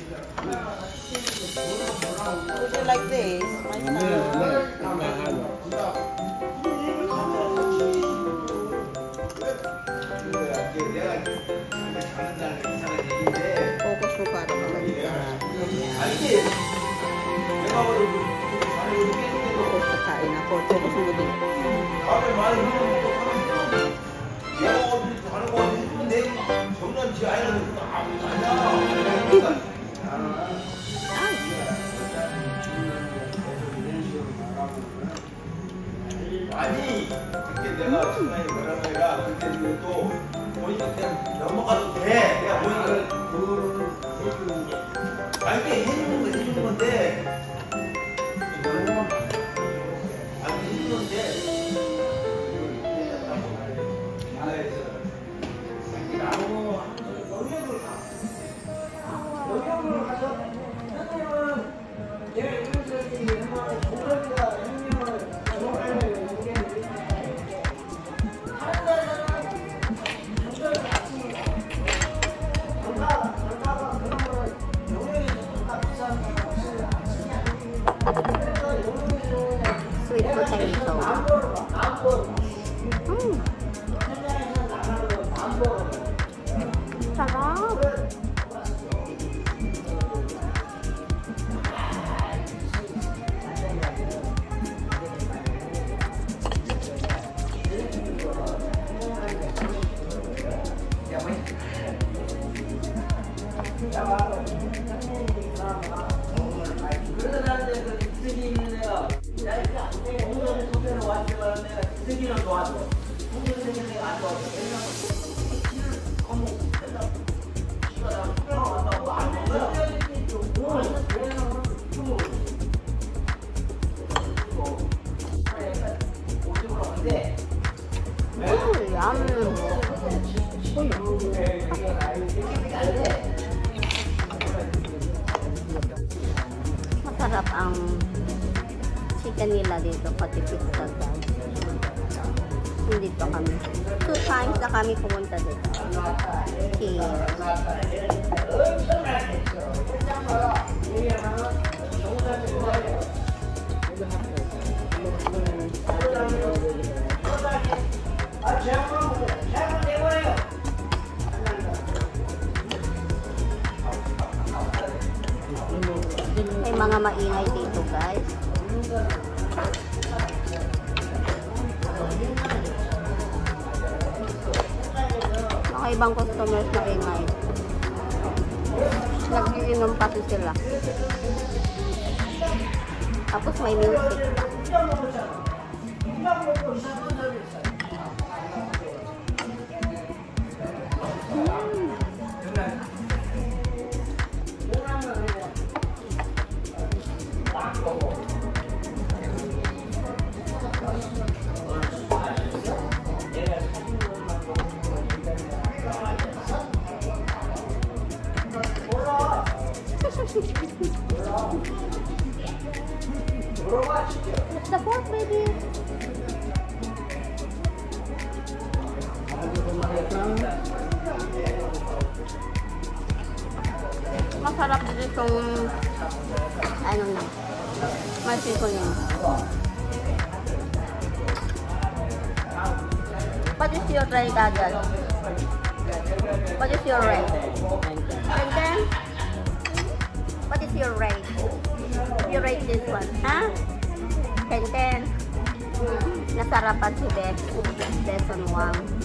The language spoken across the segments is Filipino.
Would you like this? My focus mo para maganda. Focus kakain ako. Focus mo din. 아니, 그때 내가 중간에 뭐라 해라. 그때 또 보니까 그냥 넘어가도 돼. 내가 보니까 그거를 해주는 게. 아니, 이게 해주는 건데. 아니, 해주는 건데. 나무 영역으로 가. 영역으로 가서 선생님은 내가 이런 공부가 sweet potato. Sarap. Masarap ang chicken nila dito, pati pizza guys. Dito kami. 2 times na kami pumunta dito. May mga maingay dito guys. Mga ibang customers na ingay. Nag-iinom pati sila. Tapos may music pa. What's the pork, baby? Masarap din itong ano na masiko niya. What is your rate, Agad? What is your rate? And then what is your rate? You rate this one, huh? 10. Nasarapan si Beth. Lesson 1.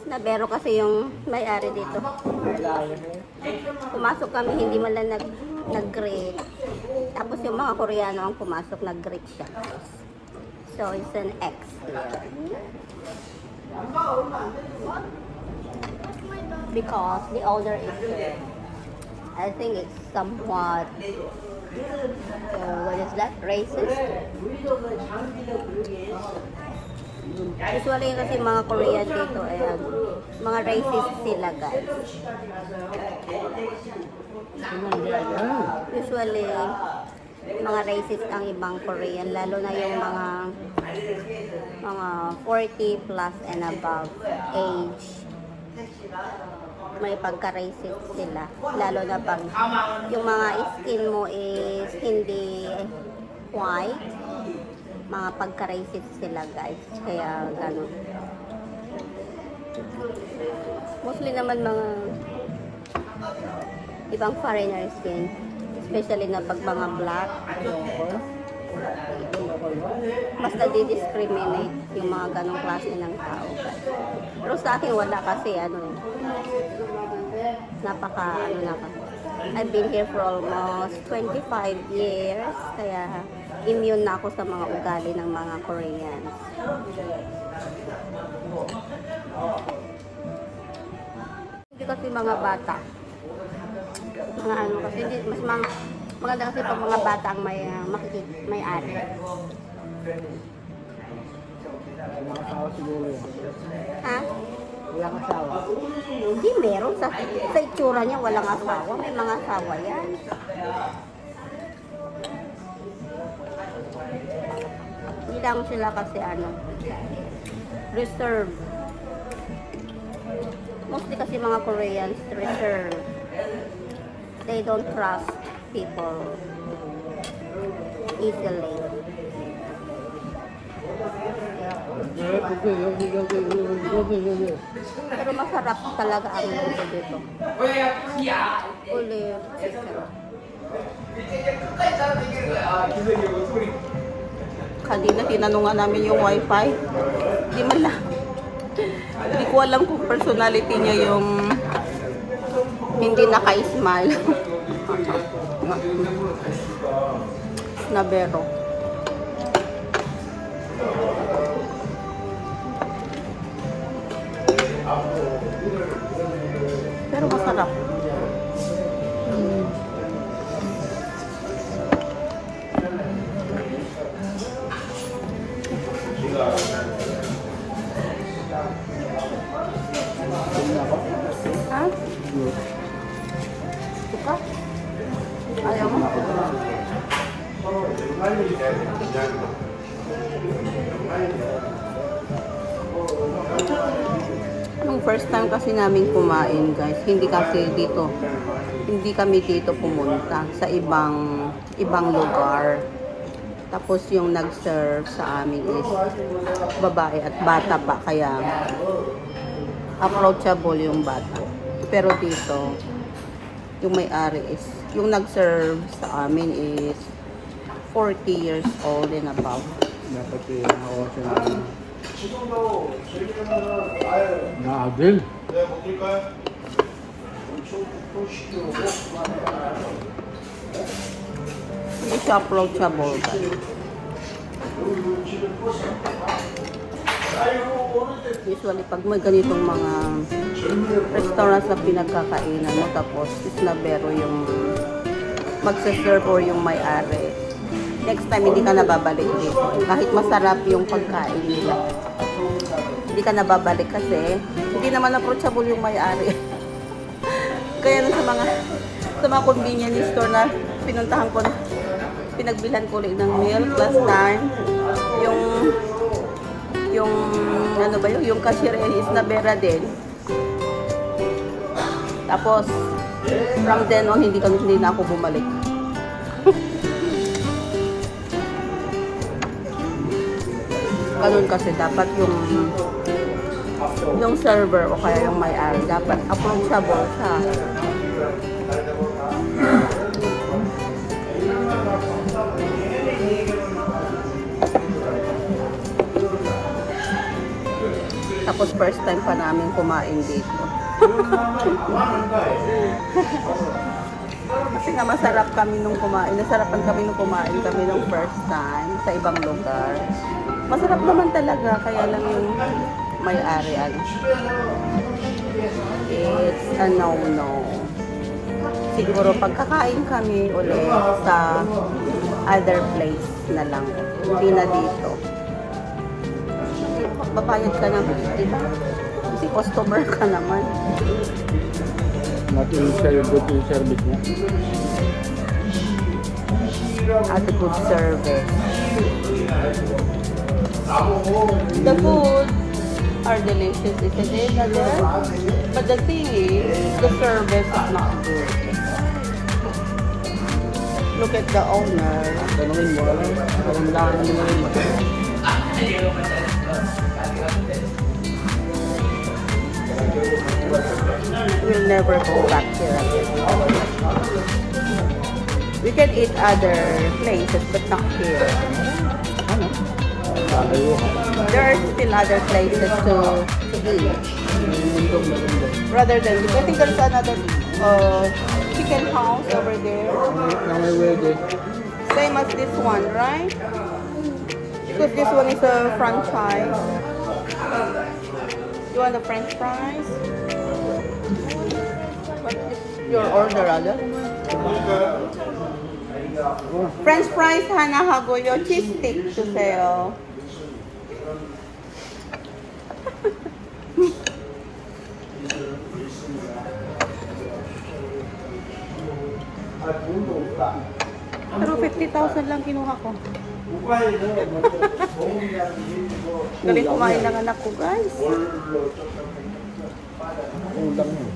Nabero kasi yung may-ari dito. Pumasok kami, hindi man lang nag-greet. Tapos yung mga Koreano ang pumasok, nag-greet siya. So, it's an X here. Because the owner is here. I think it's somewhat, what is that, racist? Usually kasi mga Korean dito ay mga racist sila, guys. Usually mga racist ang ibang Korean, lalo na yung mga 40 plus and above age. May pagka-racist sila, lalo na pag yung mga skin mo is hindi white, mga pagka-racist sila, guys. Kaya gano'n. Mostly naman mga ibang foreigner skin, especially na pag mga black, mas nadi-discriminate yung mga ganong klase ng tao. Pero sa akin wala kasi napaka I've been here for almost 25 years, kaya immune na ako sa mga ugali ng mga Koreans. Hindi kasi mga bata. Mga kasi mas maganda kasi pag mga bata ang may ari. Walang asawa siguro yan. Ha? Walang asawa. Hindi, meron. Sa itsura niya, walang asawa. May mga asawa yan. Hindi lang sila kasi reserve. Mostly kasi mga Koreans, reserve. They don't trust people easily. Pero masarap talaga ang luto dito. Ulit chicken. Kanina tinanungan namin yung wifi. Di man lang. Hindi ko alam kung personality niya yung hindi naka-smile. Nabero. Pero masarap. Ha? Suka? Ayaw mo? Nung first time kasi namin kumain, guys, hindi kami dito pumunta sa ibang lugar. Tapos yung nag-serve sa amin is babae at bata pa, kaya approachable yung bata. Pero dito, yung may-ari is, yung nag-serve sa amin is 40 years old and above. Dapat yung mga namin. Na din. Hindi siya approachable. Usually, pag may ganitong mga restaurants na pinagkakainan mo, tapos isnabero yung magsaserve or yung may-ari, next time hindi ka nababalik dito. Kahit masarap yung pagkain nila, hindi ka nababalik kasi hindi naman approachable yung may-ari. Kaya sa mga convenience store na pinuntahan ko, pinagbilhan ko ulit ng milk last time, yung ano ba yung cashier is nabera din. Tapos from then on hindi na ako bumalik. Ganun kasi dapat yung server o kaya yung may-ari dapat approachable siya. Tapos first time pa namin kumain dito. Kasi nga masarap kami nung kumain. Nasarapan kami nung kumain kami nung first time sa ibang lugar. Masarap naman talaga, kaya lang yung may-ari ano. It's a no-no. Siguro pagkakain kami ulit sa other place na lang. Hindi na dito. Babayad ka ng 50 ba? Kasi customer ka naman. Not in good in service niya. At a good service. The food are delicious, isn't it? But the thing is, the service is not good. Look at the owner. Tanungin mo, alam lang mo rin. We'll never go back here again. We can eat other places, but not here. Ano? There are still other places to eat. Rather than, I think there's another chicken house over there. Na may wedding. Same as this one, right? Because this one is a franchise. You want the French fries? What is your order, Ada? French fries, 하나 하고요. cheese stick 주세요. Pero 50,000 lang kinuha ko. Galing kumain ng anak ko, guys. Ulang yun.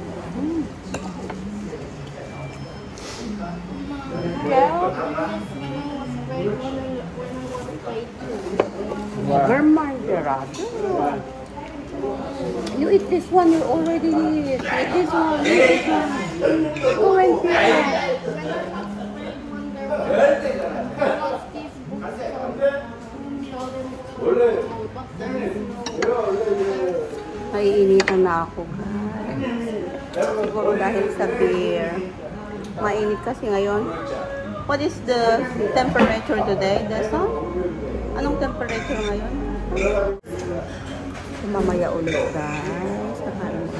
Never mind, Gerardo. You eat this one, you already eat. Eat this one, eat this one. Go and eat it. Naiinitan na ako, guys. Siguro dahil sa beer. Mainit kasi ngayon. What is the temperature today, Deson? Anong temperature ngayon? So, mamaya ulit, guys. Kakain mo.